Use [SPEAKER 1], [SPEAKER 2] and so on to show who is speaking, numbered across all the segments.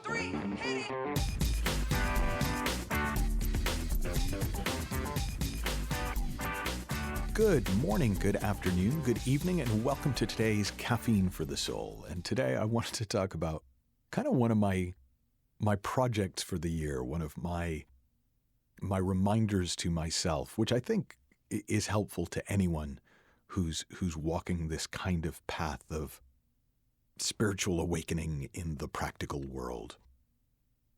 [SPEAKER 1] three, hit it!
[SPEAKER 2] Good morning, good afternoon, good evening, and welcome to today's Caffeine for the Soul. And today I wanted to talk about kind of one of my projects for the year, one of my reminders to myself, which I think is helpful to anyone who's walking this kind of path of spiritual awakening in the practical world.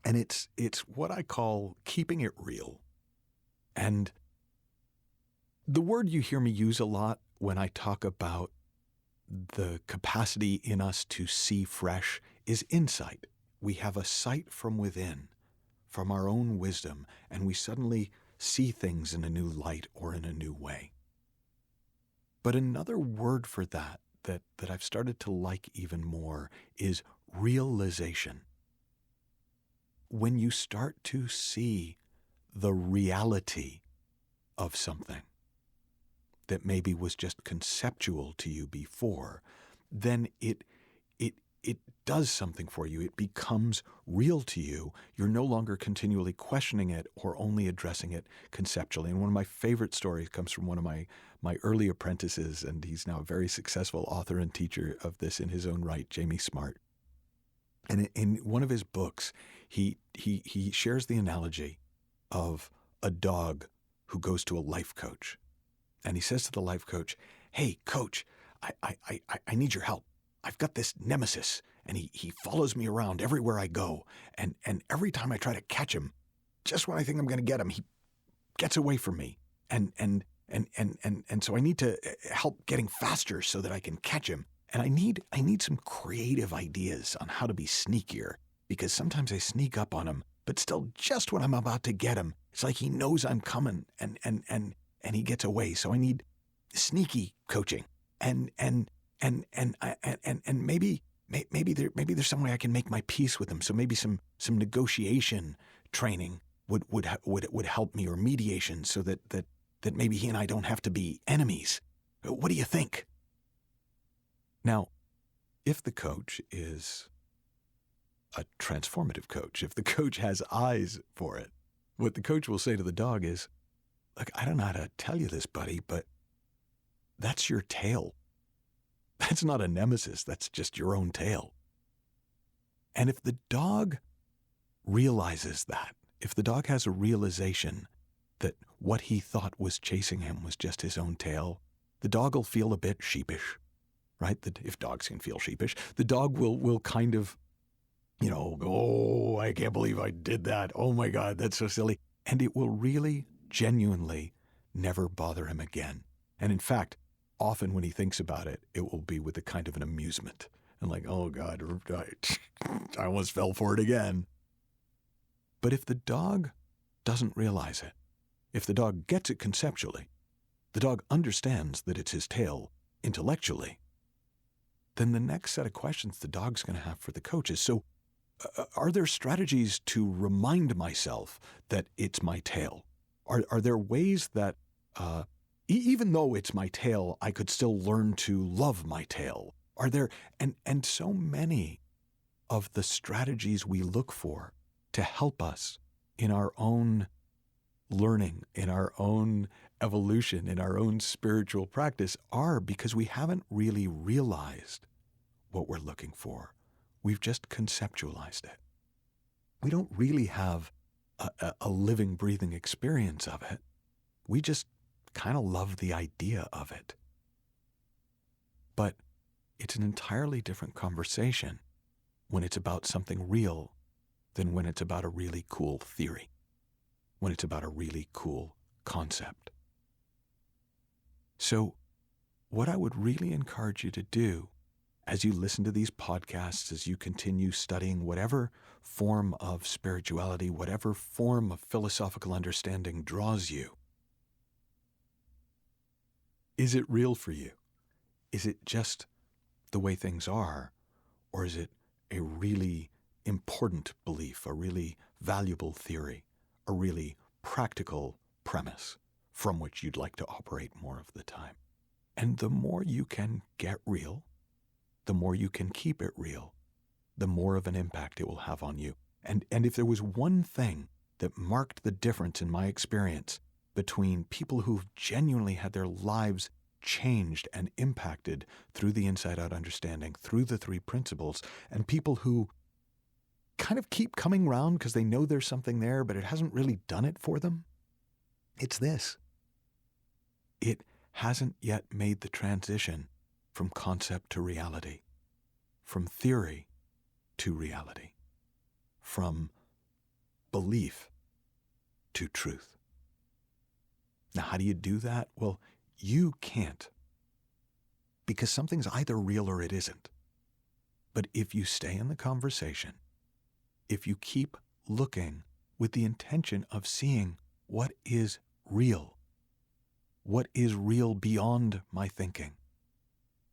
[SPEAKER 2] And it's what I call keeping it real. And the word you hear me use a lot when I talk about the capacity in us to see fresh is insight. We have a sight from within, from our own wisdom, and we suddenly see things in a new light or in a new way. But another word for that I've started to like even more is realization. When you start to see the reality of something that maybe was just conceptual to you before, then it does something for you. It becomes real to you. You're no longer continually questioning it or only addressing it conceptually. And one of my favorite stories comes from one of my early apprentices, and he's now a very successful author and teacher of this in his own right, Jamie Smart. And in one of his books, he shares the analogy of a dog who goes to a life coach. And he says to the life coach, "Hey, coach, I need your help. I've got this nemesis, and he follows me around everywhere I go. And every time I try to catch him, just when I think I'm going to get him, he gets away from me. And so I need to help getting faster so that I can catch him. And I need some creative ideas on how to be sneakier, because sometimes I sneak up on him, but still just when I'm about to get him, it's like he knows I'm coming and he gets away. So I need sneaky coaching, and maybe there's some way I can make my peace with him. So maybe some negotiation training would help me, or mediation, so that maybe he and I don't have to be enemies. What do you think?" Now, if the coach is a transformative coach, if the coach has eyes for it, what the coach will say to the dog is, "Look, I don't know how to tell you this, buddy, but that's your tail. That's not a nemesis. That's just your own tail." And if the dog realizes that, if the dog has a realization that what he thought was chasing him was just his own tail, the dog will feel a bit sheepish, right? That if dogs can feel sheepish, the dog will kind of, "Oh, I can't believe I did that. Oh my God, that's so silly." And it will really, genuinely never bother him again. And in fact, often when he thinks about it, it will be with a kind of an amusement. And like, "Oh God, I almost fell for it again." But if the dog doesn't realize it, if the dog gets it conceptually, the dog understands that it's his tail intellectually, then the next set of questions the dog's going to have for the coach is, so are there strategies to remind myself that it's my tail? Are there ways that even though it's my tail, I could still learn to love my tail? Are there, and so many of the strategies we look for to help us in our own learning, in our own evolution, in our own spiritual practice are because we haven't really realized what we're looking for. We've just conceptualized it. We don't really have a living, breathing experience of it. We just kind of love the idea of it. But it's an entirely different conversation when it's about something real than when it's about a really cool theory, when it's about a really cool concept. So what I would really encourage you to do as you listen to these podcasts, as you continue studying whatever form of spirituality, whatever form of philosophical understanding draws you, is it real for you? Is it just the way things are? Or is it a really important belief, a really valuable theory, a really practical premise from which you'd like to operate more of the time? And the more you can get real, the more you can keep it real, the more of an impact it will have on you. And if there was one thing that marked the difference in my experience between people who've genuinely had their lives changed and impacted through the inside-out understanding, through the three principles, and people who kind of keep coming round because they know there's something there, but it hasn't really done it for them, it's this. It hasn't yet made the transition from concept to reality, from theory to reality, from belief to truth. Now, how do you do that? Well, you can't, because something's either real or it isn't. But if you stay in the conversation, if you keep looking with the intention of seeing what is real beyond my thinking,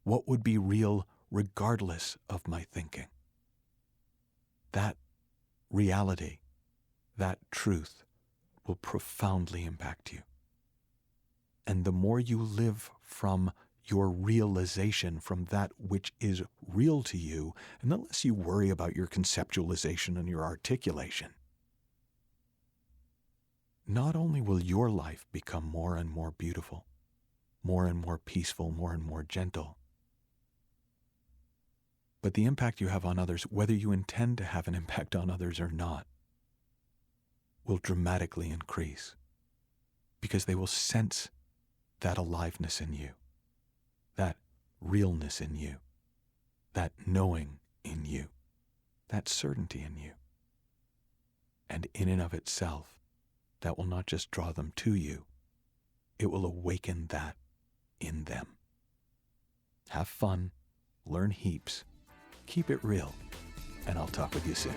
[SPEAKER 2] what would be real regardless of my thinking, that reality, that truth will profoundly impact you. And the more you live from your realization, from that which is real to you, and the less you worry about your conceptualization and your articulation, not only will your life become more and more beautiful, more and more peaceful, more and more gentle, but the impact you have on others, whether you intend to have an impact on others or not, will dramatically increase, because they will sense that aliveness in you, that realness in you, that knowing in you, that certainty in you. And in and of itself, that will not just draw them to you, it will awaken that in them. Have fun, learn heaps, keep it real, and I'll talk with you soon.